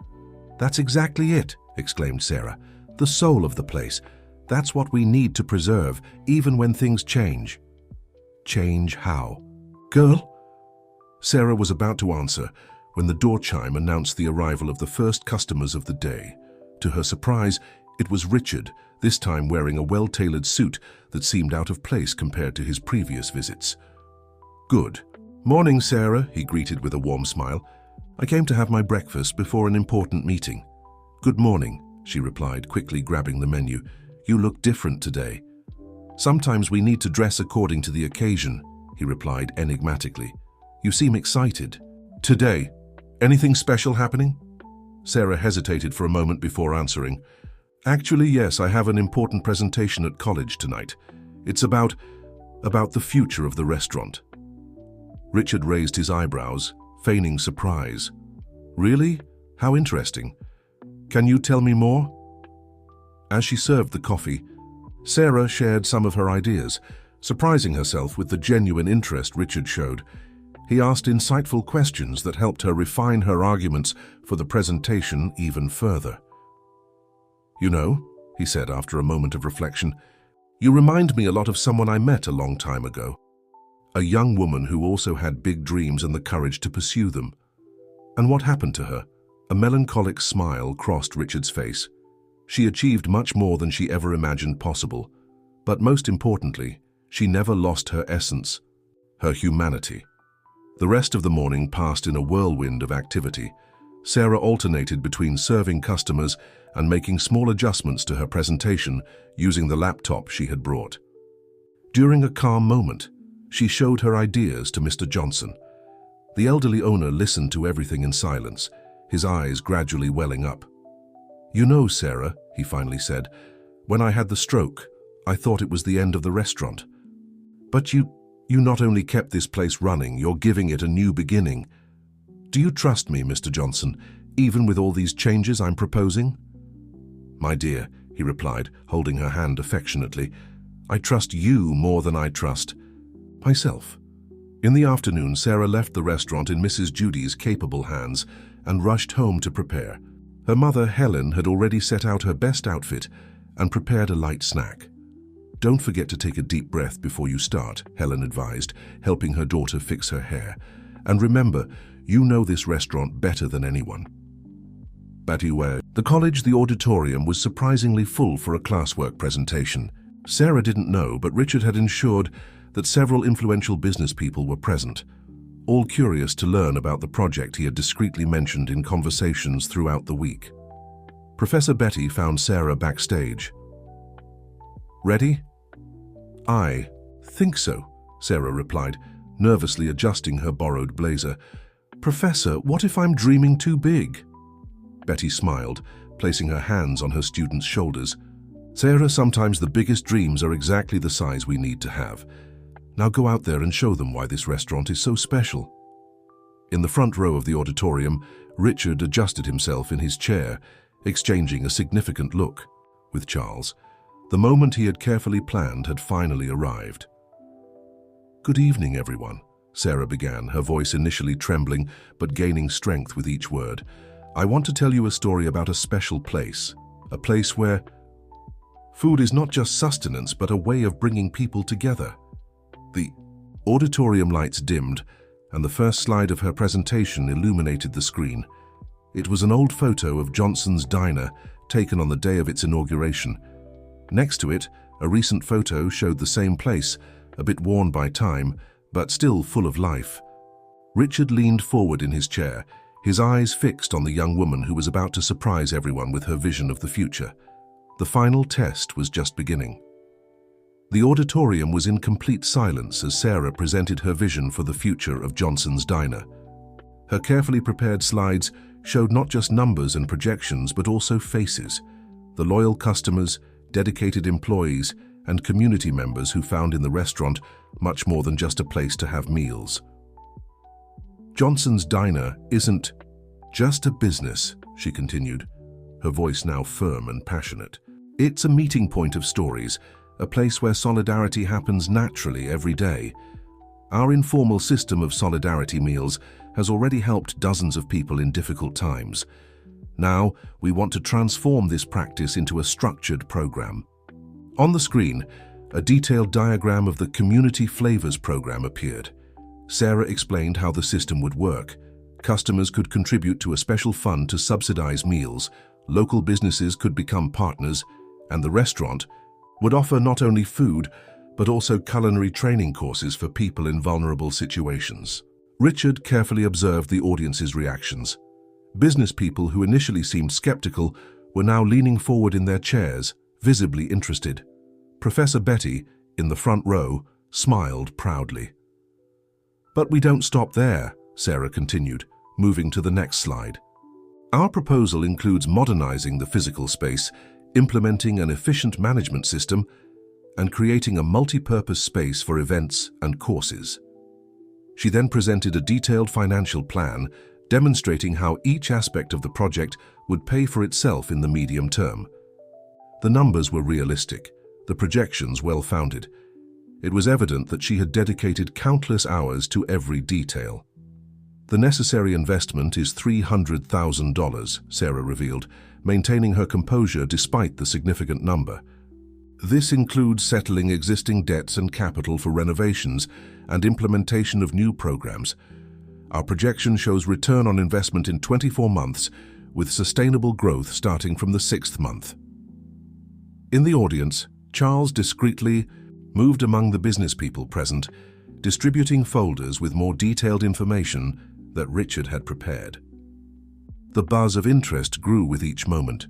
"That's exactly it," exclaimed Sarah. "The soul of the place. That's what we need to preserve, even when things change." "Change how?" "Girl?" Sarah was about to answer when the door chime announced the arrival of the first customers of the day. To her surprise, it was Richard, this time wearing a well-tailored suit that seemed out of place compared to his previous visits. "Good. Morning, Sarah," he greeted with a warm smile. "I came to have my breakfast before an important meeting." "Good morning," she replied, quickly grabbing the menu. "You look different today." "Sometimes we need to dress according to the occasion," he replied enigmatically. "You seem excited." "Today? Anything special happening?" Sarah hesitated for a moment before answering. "Actually, yes, I have an important presentation at college tonight. It's about the future of the restaurant." Richard raised his eyebrows, feigning surprise. "Really? How interesting. Can you tell me more?" As she served the coffee, Sarah shared some of her ideas, surprising herself with the genuine interest Richard showed. He asked insightful questions that helped her refine her arguments for the presentation even further. "You know," he said after a moment of reflection, "you remind me a lot of someone I met a long time ago. A young woman who also had big dreams and the courage to pursue them." "And what happened to her?" A melancholic smile crossed Richard's face. "She achieved much more than she ever imagined possible, but most importantly, she never lost her essence, her humanity." The rest of the morning passed in a whirlwind of activity. Sarah alternated between serving customers and making small adjustments to her presentation using the laptop she had brought. During a calm moment, she showed her ideas to Mr. Johnson. The elderly owner listened to everything in silence, his eyes gradually welling up. "You know, Sarah," he finally said, "when I had the stroke, I thought it was the end of the restaurant. But you not only kept this place running, you're giving it a new beginning. Do you trust me, Mr. Johnson, even with all these changes I'm proposing?" "My dear," he replied, holding her hand affectionately, "I trust you more than I trust myself. In the afternoon, Sarah left the restaurant in Mrs. Judy's capable hands and rushed home to prepare. Her mother, Helen, had already set out her best outfit and prepared a light snack. "Don't forget to take a deep breath before you start," Helen advised, helping her daughter fix her hair. "And remember, you know this restaurant better than anyone." The college, the auditorium, was surprisingly full for a classwork presentation. Sarah didn't know, but Richard had ensured that several influential business people were present, all curious to learn about the project he had discreetly mentioned in conversations throughout the week. Professor Betty found Sarah backstage. "Ready?" "I think so," Sarah replied, nervously adjusting her borrowed blazer. "Professor, what if I'm dreaming too big?" Betty smiled, placing her hands on her student's shoulders. "Sarah, sometimes the biggest dreams are exactly the size we need to have. Now go out there and show them why this restaurant is so special." In the front row of the auditorium, Richard adjusted himself in his chair, exchanging a significant look with Charles. The moment he had carefully planned had finally arrived. "Good evening, everyone," Sarah began, her voice initially trembling but gaining strength with each word. "I want to tell you a story about a special place, a place where food is not just sustenance but a way of bringing people together." The auditorium lights dimmed, and the first slide of her presentation illuminated the screen. It was an old photo of Johnson's Diner, taken on the day of its inauguration. Next to it, a recent photo showed the same place, a bit worn by time, but still full of life. Richard leaned forward in his chair, his eyes fixed on the young woman who was about to surprise everyone with her vision of the future. The final test was just beginning. The auditorium was in complete silence as Sarah presented her vision for the future of Johnson's Diner. Her carefully prepared slides showed not just numbers and projections but also faces, the loyal customers, dedicated employees, and community members who found in the restaurant much more than just a place to have meals. "Johnson's Diner isn't just a business," she continued, her voice now firm and passionate. "It's a meeting point of stories, a place where solidarity happens naturally every day. Our informal system of solidarity meals has already helped dozens of people in difficult times. Now, we want to transform this practice into a structured program." On the screen, a detailed diagram of the Community Flavors program appeared. Sarah explained how the system would work. Customers could contribute to a special fund to subsidize meals, local businesses could become partners, and the restaurant would offer not only food, but also culinary training courses for people in vulnerable situations. Richard carefully observed the audience's reactions. Business people who initially seemed skeptical were now leaning forward in their chairs, visibly interested. Professor Betty, in the front row, smiled proudly. "But we don't stop there," Sarah continued, moving to the next slide. "Our proposal includes modernizing the physical space, implementing an efficient management system, and creating a multi-purpose space for events and courses." She then presented a detailed financial plan, demonstrating how each aspect of the project would pay for itself in the medium term. The numbers were realistic, the projections well-founded. It was evident that she had dedicated countless hours to every detail. "The necessary investment is $300,000, Sarah revealed, maintaining her composure despite the significant number. "This includes settling existing debts and capital for renovations and implementation of new programs. Our projection shows return on investment in 24 months, with sustainable growth starting from the 6th month." In the audience, Charles discreetly moved among the business people present, distributing folders with more detailed information that Richard had prepared. The buzz of interest grew with each moment.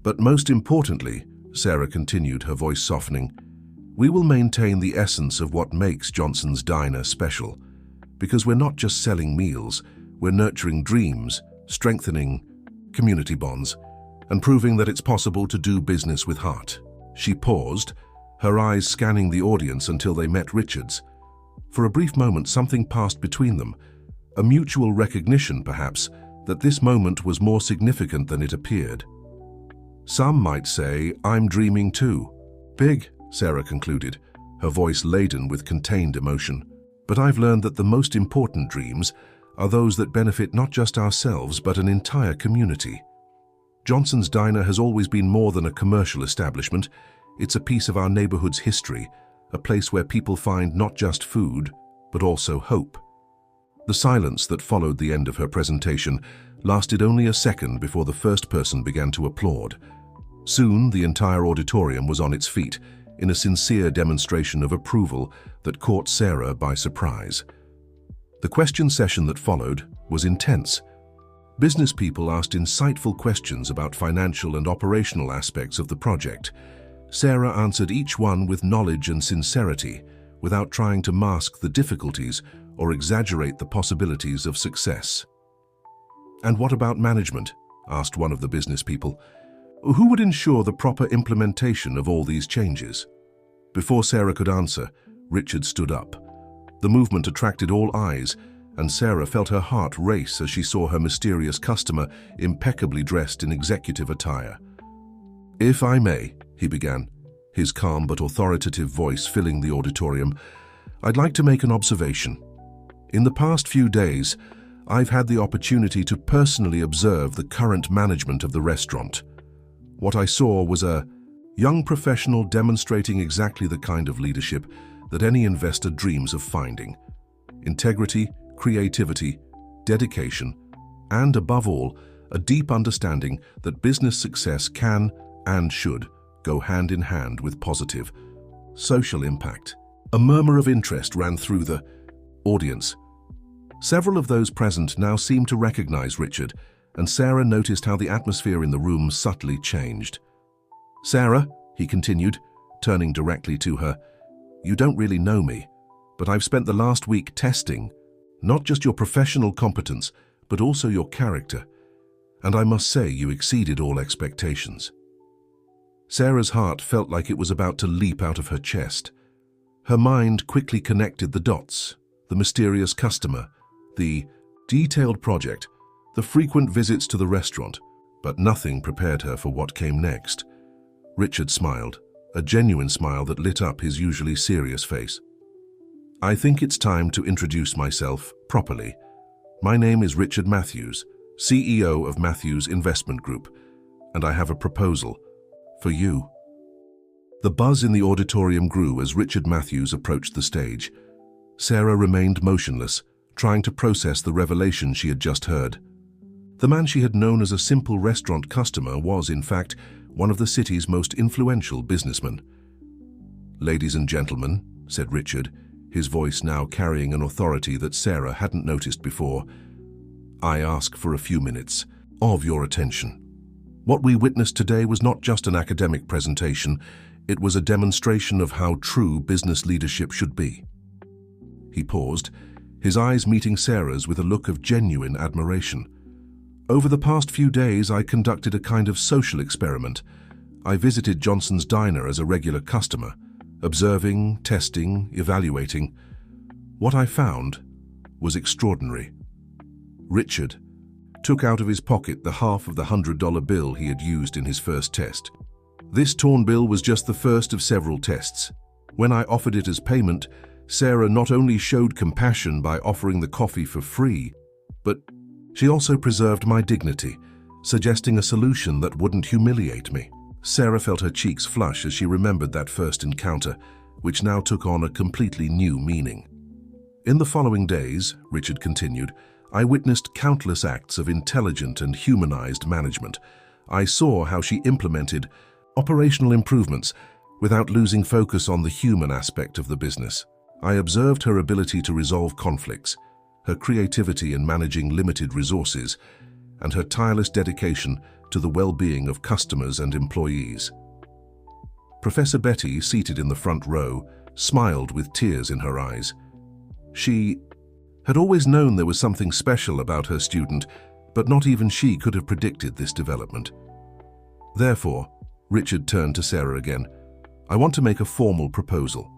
"But most importantly," Sarah continued, her voice softening, "we will maintain the essence of what makes Johnson's Diner special. Because we're not just selling meals, we're nurturing dreams, strengthening community bonds, and proving that it's possible to do business with heart." She paused, her eyes scanning the audience until they met Richard's. For a brief moment, something passed between them, a mutual recognition, perhaps, that this moment was more significant than it appeared. "Some might say, I'm dreaming too. Big," Sarah concluded, her voice laden with contained emotion. But I've learned that the most important dreams are those that benefit not just ourselves but an entire community. Johnson's Diner has always been more than a commercial establishment. It's a piece of our neighborhood's history, a place where people find not just food, but also hope. The silence that followed the end of her presentation lasted only a second before the first person began to applaud. Soon, the entire auditorium was on its feet, in a sincere demonstration of approval that caught Sarah by surprise. The question session that followed was intense. Business people asked insightful questions about financial and operational aspects of the project. Sarah answered each one with knowledge and sincerity, without trying to mask the difficulties or exaggerate the possibilities of success. "And what about management?" asked one of the business people. "Who would ensure the proper implementation of all these changes?" Before Sarah could answer, Richard stood up. The movement attracted all eyes, and Sarah felt her heart race as she saw her mysterious customer impeccably dressed in executive attire. "If I may," he began, his calm but authoritative voice filling the auditorium, "I'd like to make an observation. In the past few days, I've had the opportunity to personally observe the current management of the restaurant. What I saw was a young professional demonstrating exactly the kind of leadership that any investor dreams of finding. Integrity, creativity, dedication, and above all, a deep understanding that business success can and should go hand in hand with positive social impact." A murmur of interest ran through the audience. Several of those present now seemed to recognize Richard, and Sarah noticed how the atmosphere in the room subtly changed. "Sarah," he continued, turning directly to her, "you don't really know me, but I've spent the last week testing not just your professional competence, but also your character, and I must say you exceeded all expectations." Sarah's heart felt like it was about to leap out of her chest. Her mind quickly connected the dots: the mysterious customer, the detailed project, the frequent visits to the restaurant, but nothing prepared her for what came next. Richard smiled, a genuine smile that lit up his usually serious face. "I think it's time to introduce myself properly. My name is Richard Matthews, CEO of Matthews Investment Group, and I have a proposal for you." The buzz in the auditorium grew as Richard Matthews approached the stage. Sarah remained motionless, trying to process the revelation she had just heard. The man she had known as a simple restaurant customer was, in fact, one of the city's most influential businessmen. "Ladies and gentlemen," said Richard, his voice now carrying an authority that Sarah hadn't noticed before, "I ask for a few minutes of your attention. What we witnessed today was not just an academic presentation, it was a demonstration of how true business leadership should be." He paused, his eyes meeting Sarah's with a look of genuine admiration. "Over the past few days, I conducted a kind of social experiment. I visited Johnson's Diner as a regular customer, observing, testing, evaluating. What I found was extraordinary." Richard took out of his pocket the half of the $100 bill he had used in his first test. This torn bill was just the first of several tests. When I offered it as payment, Sarah not only showed compassion by offering the coffee for free, but she also preserved my dignity, suggesting a solution that wouldn't humiliate me. Sarah felt her cheeks flush as she remembered that first encounter, which now took on a completely new meaning. "In the following days," Richard continued, "I witnessed countless acts of intelligent and humanized management. I saw how she implemented operational improvements without losing focus on the human aspect of the business. I observed her ability to resolve conflicts, her creativity in managing limited resources, and her tireless dedication to the well-being of customers and employees." Professor Betty, seated in the front row, smiled with tears in her eyes. She had always known there was something special about her student, but not even she could have predicted this development. Therefore, Richard turned to Sarah again. "I want to make a formal proposal.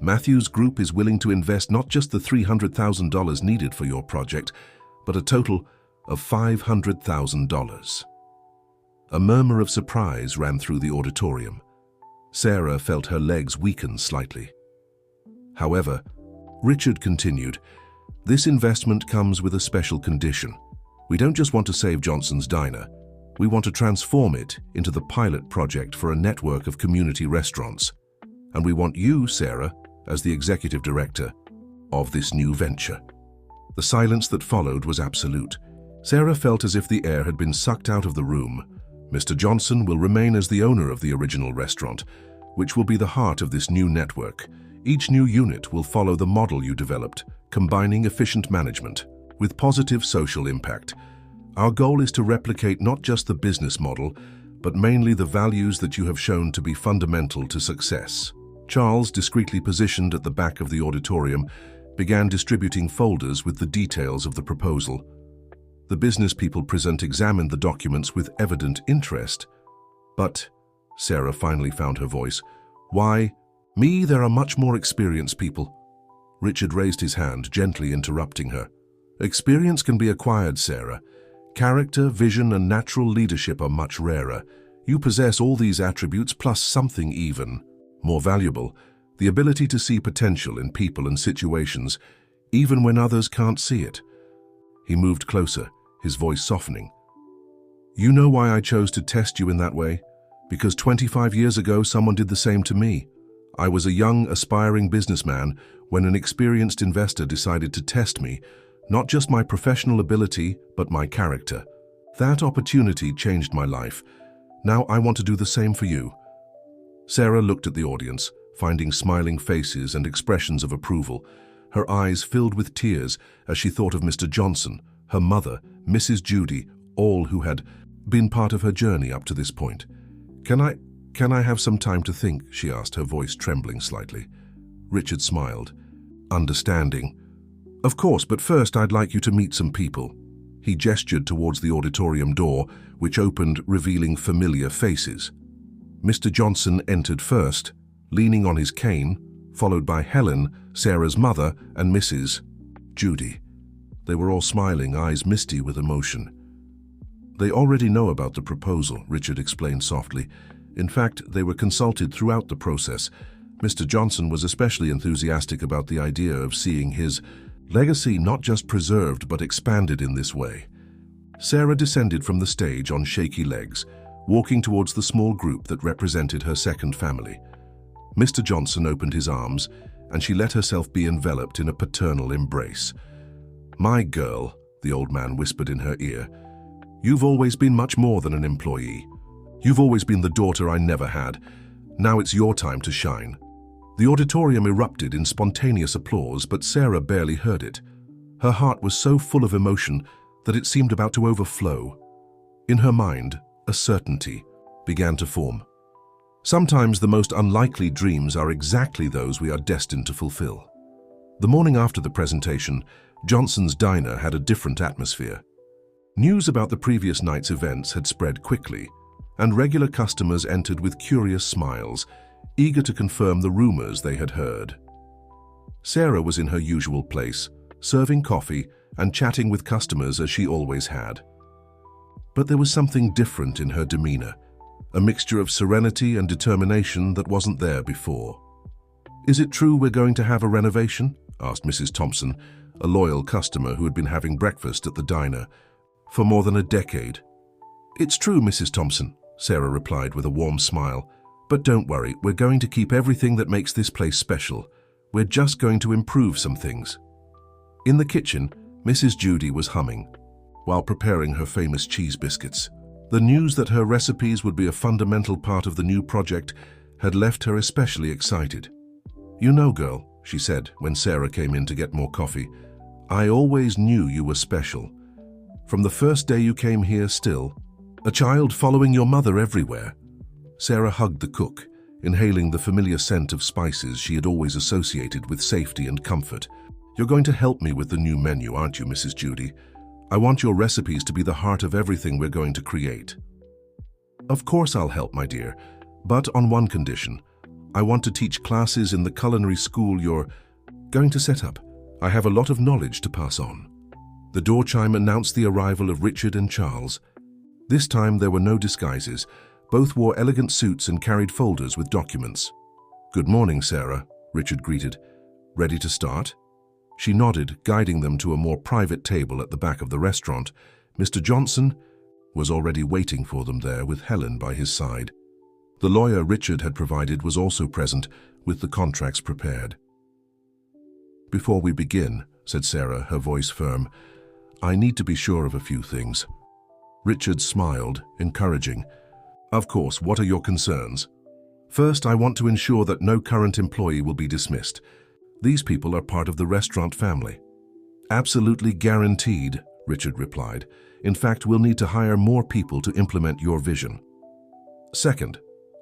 Matthews Group is willing to invest not just the $300,000 needed for your project, but a total of $500,000. A murmur of surprise ran through the auditorium. Sarah felt her legs weaken slightly. However, Richard continued, "This investment comes with a special condition. We don't just want to save Johnson's Diner. We want to transform it into the pilot project for a network of community restaurants. And we want you, Sarah, as the executive director of this new venture." The silence that followed was absolute. Sarah felt as if the air had been sucked out of the room. Mr. Johnson will remain as the owner of the original restaurant, which will be the heart of this new network. Each new unit will follow the model you developed, combining efficient management with positive social impact. Our goal is to replicate not just the business model, but mainly the values that you have shown to be fundamental to success. Charles, discreetly positioned at the back of the auditorium, began distributing folders with the details of the proposal. The business people present examined the documents with evident interest. "But," Sarah finally found her voice, "why me? There are much more experienced people." Richard raised his hand, gently interrupting her. "Experience can be acquired, Sarah. Character, vision, and natural leadership are much rarer. You possess all these attributes plus something even more valuable, the ability to see potential in people and situations, even when others can't see it." He moved closer, his voice softening. "You know why I chose to test you in that way? Because 25 years ago, someone did the same to me. I was a young, aspiring businessman when an experienced investor decided to test me, not just my professional ability, but my character. That opportunity changed my life. Now I want to do the same for you." Sarah looked at the audience, finding smiling faces and expressions of approval. Her eyes filled with tears as she thought of Mr. Johnson, her mother, Mrs. Judy, all who had been part of her journey up to this point. Can I have some time to think?" she asked, her voice trembling slightly. Richard smiled, understanding. "Of course, but first I'd like you to meet some people." He gestured towards the auditorium door, which opened, revealing familiar faces. Mr. Johnson entered first, leaning on his cane, followed by Helen, Sarah's mother, and Mrs. Judy. They were all smiling, eyes misty with emotion. "They already know about the proposal," Richard explained softly. "In fact, they were consulted throughout the process. Mr. Johnson was especially enthusiastic about the idea of seeing his legacy not just preserved but expanded in this way." Sarah descended from the stage on shaky legs, walking towards the small group that represented her second family. Mr. Johnson opened his arms, and she let herself be enveloped in a paternal embrace. "My girl," the old man whispered in her ear, "you've always been much more than an employee. You've always been the daughter I never had. Now it's your time to shine." The auditorium erupted in spontaneous applause, but Sarah barely heard it. Her heart was so full of emotion that it seemed about to overflow. In her mind, a certainty began to form. Sometimes the most unlikely dreams are exactly those we are destined to fulfill. The morning after the presentation, Johnson's Diner had a different atmosphere. News about the previous night's events had spread quickly, and regular customers entered with curious smiles, eager to confirm the rumors they had heard. Sarah was in her usual place, serving coffee and chatting with customers as she always had. But there was something different in her demeanor, a mixture of serenity and determination that wasn't there before. "Is it true we're going to have a renovation?" asked Mrs. Thompson, a loyal customer who had been having breakfast at the diner for more than a decade. "It's true, Mrs. Thompson," Sarah replied with a warm smile. "But don't worry, we're going to keep everything that makes this place special. We're just going to improve some things." In the kitchen, Mrs. Judy was humming while preparing her famous cheese biscuits. The news that her recipes would be a fundamental part of the new project had left her especially excited. "You know, girl," she said when Sarah came in to get more coffee, "I always knew you were special. From the first day you came here still, a child following your mother everywhere." Sarah hugged the cook, inhaling the familiar scent of spices she had always associated with safety and comfort. "You're going to help me with the new menu, aren't you, Mrs. Judy? I want your recipes to be the heart of everything we're going to create." "Of course I'll help, my dear, but on one condition. I want to teach classes in the culinary school you're going to set up. I have a lot of knowledge to pass on." The door chime announced the arrival of Richard and Charles. This time there were no disguises. Both wore elegant suits and carried folders with documents. "Good morning, Sarah," Richard greeted. "Ready to start?" She nodded, guiding them to a more private table at the back of the restaurant. Mr. Johnson was already waiting for them there with Helen by his side. The lawyer Richard had provided was also present, with the contracts prepared. "Before we begin," said Sarah, her voice firm, "I need to be sure of a few things." Richard smiled, encouraging. "Of course, what are your concerns?" "First, I want to ensure that no current employee will be dismissed. These people are part of the restaurant family." "Absolutely guaranteed," Richard replied. "In fact, we'll need to hire more people to implement your vision." "Second,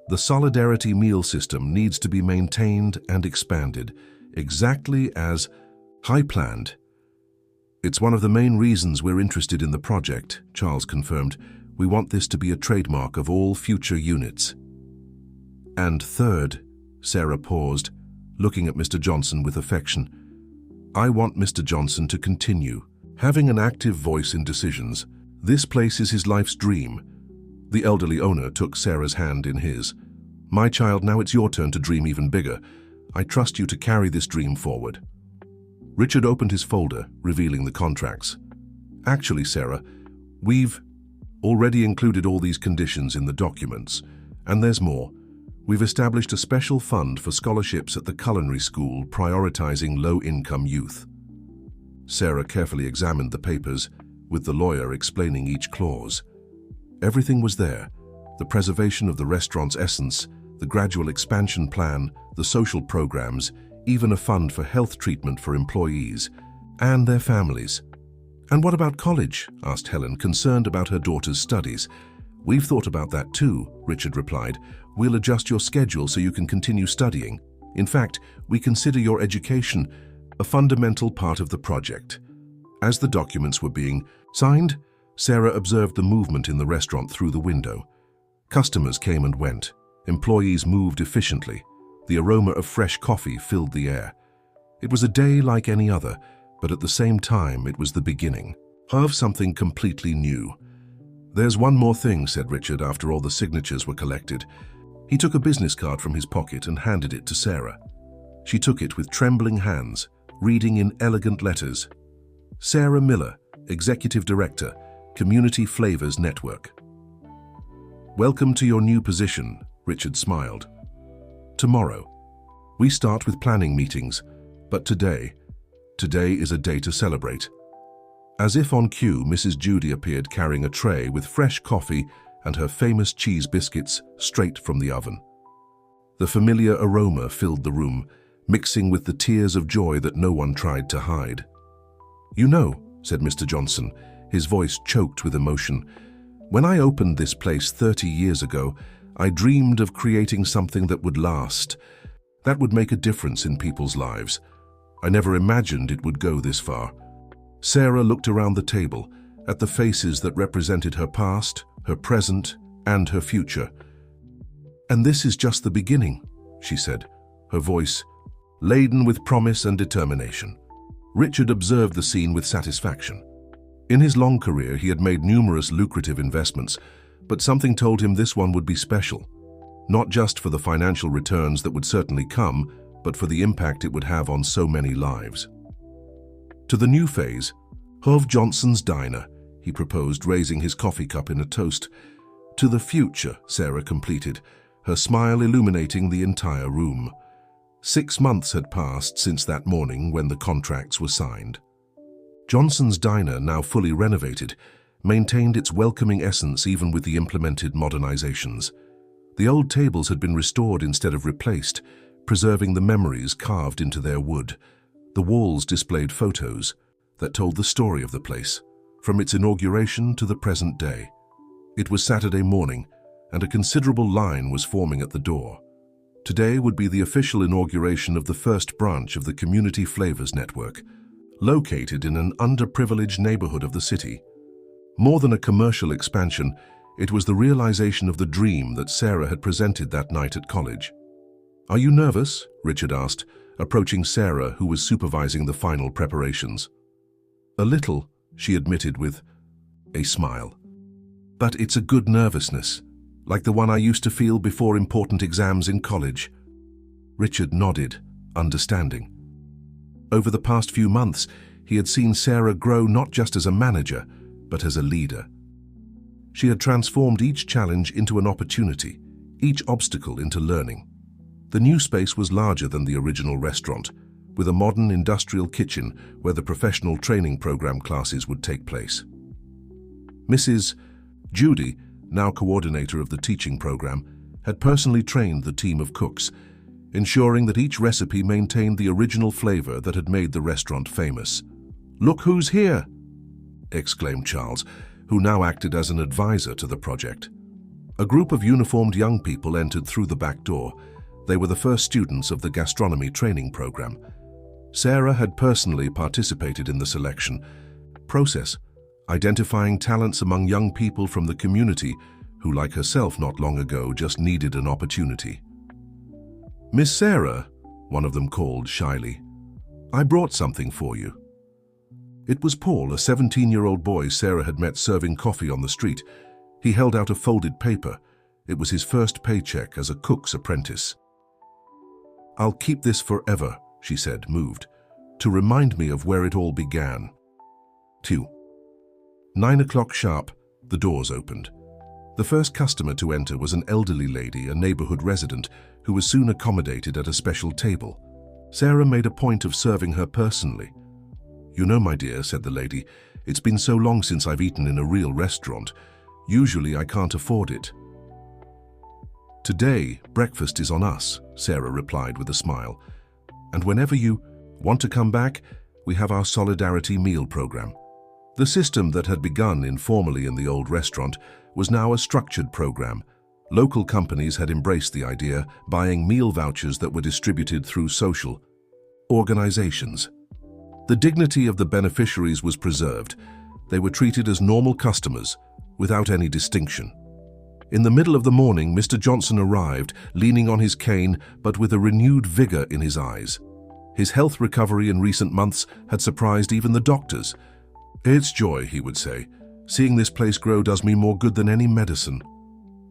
the Solidarity meal system needs to be maintained and expanded, exactly as I planned." "It's one of the main reasons we're interested in the project," Charles confirmed. "We want this to be a trademark of all future units." "And third," Sarah paused, looking at Mr. Johnson with affection, "I want Mr. Johnson to continue having an active voice in decisions. This place is his life's dream." The elderly owner took Sarah's hand in his. "My child, now it's your turn to dream even bigger. I trust you to carry this dream forward." Richard opened his folder, revealing the contracts. "Actually, Sarah, we've already included all these conditions in the documents, and there's more. We've established a special fund for scholarships at the culinary school, prioritizing low-income youth." Sarah carefully examined the papers, with the lawyer explaining each clause. Everything was there: the preservation of the restaurant's essence, the gradual expansion plan, the social programs, even a fund for health treatment for employees and their families. "And what about college?" asked Helen, concerned about her daughter's studies. "We've thought about that too," Richard replied. "We'll adjust your schedule so you can continue studying. In fact, we consider your education a fundamental part of the project." As the documents were being signed, Sarah observed the movement in the restaurant through the window. Customers came and went. Employees moved efficiently. The aroma of fresh coffee filled the air. It was a day like any other, but at the same time it was the beginning of something completely new. "There's one more thing," said Richard after all the signatures were collected. He took a business card from his pocket and handed it to Sarah. She took it with trembling hands, reading in elegant letters, "Sarah Miller, Executive Director, Community Flavors Network." "Welcome to your new position," Richard smiled. "Tomorrow, we start with planning meetings, but today is a day to celebrate." As if on cue, Mrs. Judy appeared carrying a tray with fresh coffee and her famous cheese biscuits straight from the oven. The familiar aroma filled the room, mixing with the tears of joy that no one tried to hide. "You know," said Mr. Johnson, his voice choked with emotion, "when I opened this place 30 years ago, I dreamed of creating something that would last, that would make a difference in people's lives. I never imagined it would go this far." Sarah looked around the table, at the faces that represented her past, her present, and her future. "And this is just the beginning," she said, her voice laden with promise and determination. Richard observed the scene with satisfaction. In his long career, he had made numerous lucrative investments, but something told him this one would be special, not just for the financial returns that would certainly come, but for the impact it would have on so many lives. "To the new phase, Hove Johnson's Diner," he proposed, raising his coffee cup in a toast. "To the future," Sarah completed, her smile illuminating the entire room. 6 months had passed since that morning when the contracts were signed. Johnson's Diner, now fully renovated, maintained its welcoming essence even with the implemented modernizations. The old tables had been restored instead of replaced, preserving the memories carved into their wood. The walls displayed photos that told the story of the place, from its inauguration to the present day. It was Saturday morning, and a considerable line was forming at the door. Today would be the official inauguration of the first branch of the Community Flavors Network, located in an underprivileged neighborhood of the city. More than a commercial expansion, it was the realization of the dream that Sarah had presented that night at college. "Are you nervous?" Richard asked, approaching Sarah, who was supervising the final preparations. "A little," she admitted with a smile. "But it's a good nervousness, like the one I used to feel before important exams in college." Richard nodded, understanding. Over the past few months, he had seen Sarah grow not just as a manager, but as a leader. She had transformed each challenge into an opportunity, each obstacle into learning. The new space was larger than the original restaurant, with a modern industrial kitchen where the professional training program classes would take place. Mrs. Judy, now coordinator of the teaching program, had personally trained the team of cooks, ensuring that each recipe maintained the original flavor that had made the restaurant famous. "Look who's here!" exclaimed Charles, who now acted as an advisor to the project. A group of uniformed young people entered through the back door. They were the first students of the gastronomy training program. Sarah had personally participated in the selection process, identifying talents among young people from the community who, like herself not long ago, just needed an opportunity. "Miss Sarah," one of them called shyly, "I brought something for you." It was Paul, a 17-year-old boy Sarah had met serving coffee on the street. He held out a folded paper. It was his first paycheck as a cook's apprentice. "I'll keep this forever," she said, moved, "to remind me of where it all began." 2. 9 o'clock sharp, the doors opened. The first customer to enter was an elderly lady, a neighborhood resident, who was soon accommodated at a special table. Sarah made a point of serving her personally. "You know, my dear," said the lady, "it's been so long since I've eaten in a real restaurant. Usually I can't afford it." "Today, breakfast is on us," Sarah replied with a smile. "And whenever you want to come back, we have our Solidarity Meal program." The system that had begun informally in the old restaurant was now a structured program. Local companies had embraced the idea, buying meal vouchers that were distributed through social organizations. The dignity of the beneficiaries was preserved. They were treated as normal customers, without any distinction. In the middle of the morning, Mr. Johnson arrived, leaning on his cane, but with a renewed vigor in his eyes. His health recovery in recent months had surprised even the doctors. "It's joy," he would say. "Seeing this place grow does me more good than any medicine."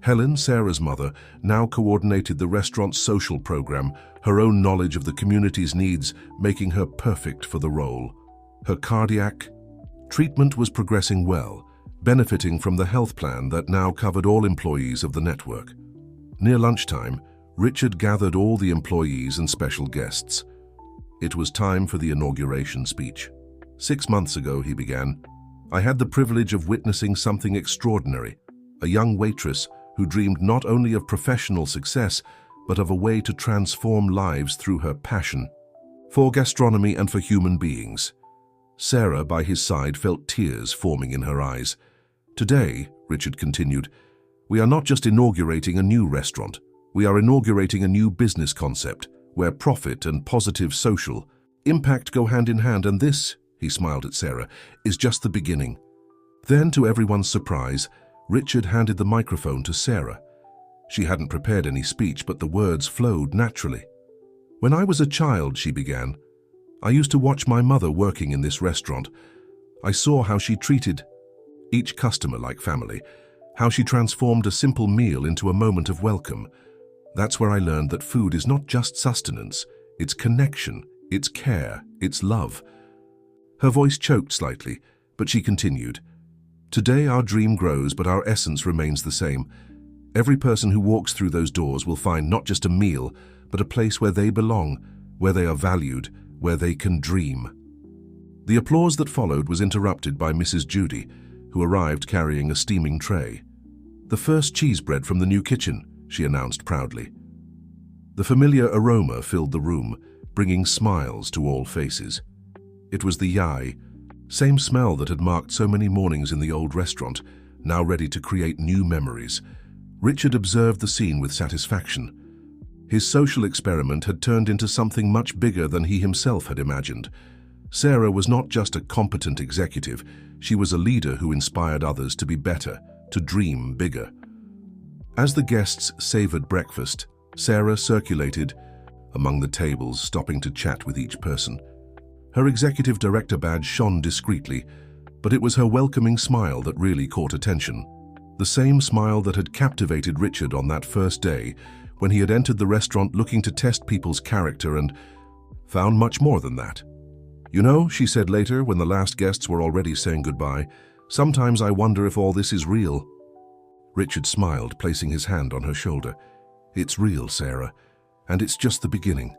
Helen, Sarah's mother, now coordinated the restaurant's social program, her own knowledge of the community's needs making her perfect for the role. Her cardiac treatment was progressing well, benefiting from the health plan that now covered all employees of the network. Near lunchtime, Richard gathered all the employees and special guests. It was time for the inauguration speech. 6 months ago, he began, I had the privilege of witnessing something extraordinary, a young waitress who dreamed not only of professional success, but of a way to transform lives through her passion for gastronomy and for human beings. Sarah, by his side, felt tears forming in her eyes. Today, Richard continued, we are not just inaugurating a new restaurant, we are inaugurating a new business concept where profit and positive social impact go hand in hand, and this, he smiled at Sarah, is just the beginning. Then, to everyone's surprise, Richard handed the microphone to Sarah. She hadn't prepared any speech, but the words flowed naturally. When I was a child, she began, I used to watch my mother working in this restaurant. I saw how she treated each customer like family, how she transformed a simple meal into a moment of welcome. That's where I learned that food is not just sustenance, it's connection, it's care, it's love. Her voice choked slightly, but she continued, Today our dream grows, but our essence remains the same. Every person who walks through those doors will find not just a meal, but a place where they belong, where they are valued, where they can dream. The applause that followed was interrupted by Mrs. Judy, who arrived carrying a steaming tray. The first cheese bread from the new kitchen, she announced proudly. The familiar aroma filled the room, bringing smiles to all faces. It was the yai, same smell that had marked so many mornings in the old restaurant, now ready to create new memories. Richard observed the scene with satisfaction. His social experiment had turned into something much bigger than he himself had imagined. Sarah was not just a competent executive, she was a leader who inspired others to be better, to dream bigger. As the guests savored breakfast, Sarah circulated among the tables, stopping to chat with each person. Her executive director badge shone discreetly, but it was her welcoming smile that really caught attention. The same smile that had captivated Richard on that first day, when he had entered the restaurant looking to test people's character and found much more than that. "You know," she said later when the last guests were already saying goodbye, "sometimes I wonder if all this is real." Richard smiled, placing his hand on her shoulder. "It's real, Sarah, and it's just the beginning.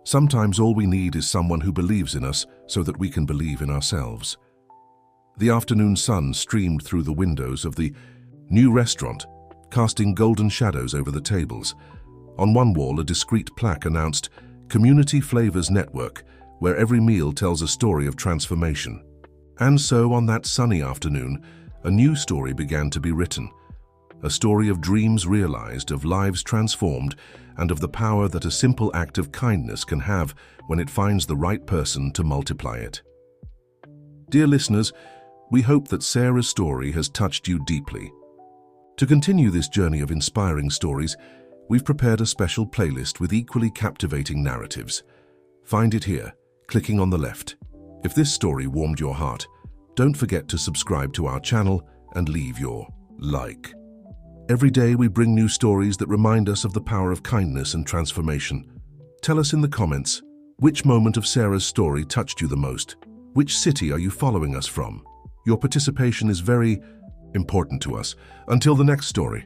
Sometimes all we need is someone who believes in us so that we can believe in ourselves." The afternoon sun streamed through the windows of the new restaurant, casting golden shadows over the tables. On one wall, a discreet plaque announced, "Community Flavors Network, where every meal tells a story of transformation." And so, on that sunny afternoon, a new story began to be written. A story of dreams realized, of lives transformed, and of the power that a simple act of kindness can have when it finds the right person to multiply it. Dear listeners, we hope that Sarah's story has touched you deeply. To continue this journey of inspiring stories, we've prepared a special playlist with equally captivating narratives. Find it here, clicking on the left. If this story warmed your heart, don't forget to subscribe to our channel and leave your like. Every day we bring new stories that remind us of the power of kindness and transformation. Tell us in the comments, which moment of Sarah's story touched you the most? Which city are you following us from? Your participation is very important to us. Until the next story.